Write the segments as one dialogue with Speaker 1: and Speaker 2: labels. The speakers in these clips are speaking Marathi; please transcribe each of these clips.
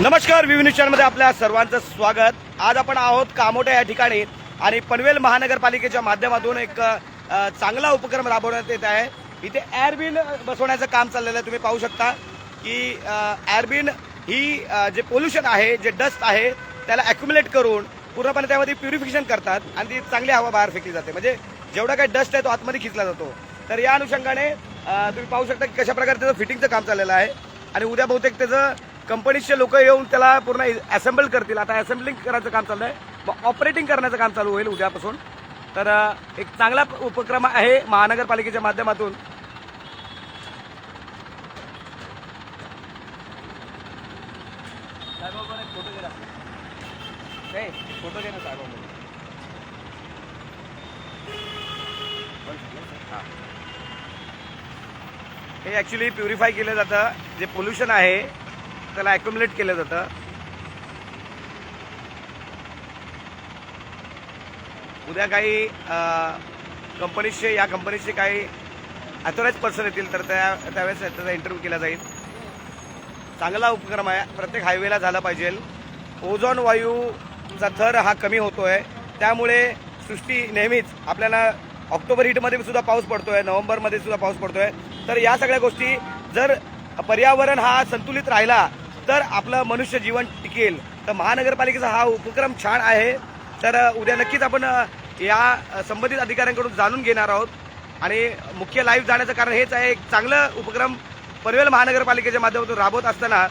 Speaker 1: नमस्कार, व्ही न्यूज चॅनलमध्ये आपल्या सर्वांचं स्वागत। आज आपण आहोत कामोठा या ठिकाणी आणि पनवेल महानगरपालिकेच्या माध्यमातून एक चांगला उपक्रम राबवण्यात येत आहे। इथे एअरबिन बसवण्याचं काम चाललेलं आहे। तुम्ही पाहू शकता की एअरबिन ही जे पोल्युशन आहे, जे डस्ट आहे, त्याला ॲक्युमुलेट करून पूर्णपणे त्यामध्ये प्युरिफिकेशन करतात आणि ती चांगली हवा बाहेर फेकली जाते। म्हणजे जेवढा काही डस्ट आहे तो आतमध्ये खिचला जातो। तर या अनुषंगाने तुम्ही पाहू शकता की कशा प्रकारे त्याचं फिटिंगचं काम चाललेलं आहे आणि उद्या बहुतेक त्याचं कंपनीचे लोक येऊन त्याला पूर्ण असेंबल करतील। आता असेंबलिंग करायचं काम चालू आहे, मग ऑपरेटिंग करण्याचं काम चालू होईल उद्यापासून। तर एक चांगला उपक्रम आहे महानगरपालिकेच्या माध्यमातून। फोटो घे ना साहेब। हे ॲक्च्युली प्युरिफाय केलं जातं, जे पोल्युशन आहे त्याला ॲक्युमुलेट केलं जातं। उद्या काही कंपनीचे या कंपनीचे काही ऑथोराइज पर्सन येतील तर त्यावेळेस त्याचा इंटरव्ह्यू केला जाईल। चांगला उपक्रम आहे, प्रत्येक हायवेला झाला पाहिजे। ओझोन वायूचा थर हा कमी होतोय, त्यामुळे सृष्टी नेहमीच आपल्याला ऑक्टोबर हीटमध्ये सुद्धा पाऊस पडतोय, नोव्हेंबरमध्ये सुद्धा पाऊस पडतोय। तर या सगळ्या गोष्टी जर पर्यावरण हा संतुलित राहिला तर आपलं मनुष्य जीवन टिकेल। तर महानगरपालिकेचा हा उपक्रम छान आहे। तर उद्या नक्कीच आपण या संबंधित अधिकाऱ्यांकडून जाणून घेणार आहोत आणि मुख्य लाईव्ह जाण्याचं कारण हेच आहे, एक चांगलं उपक्रम पनवेल महानगरपालिकेच्या माध्यमातून राबवत असताना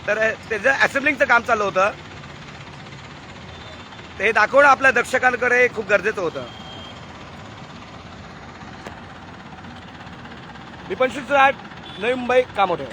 Speaker 1: तर त्याचं असेंब्लिंगचं काम चालू होतं, ते दाखवणं आपल्या दर्शकांकडे खूप गरजेचं होतं। दीपंशु नवी मुंबई कामोठे।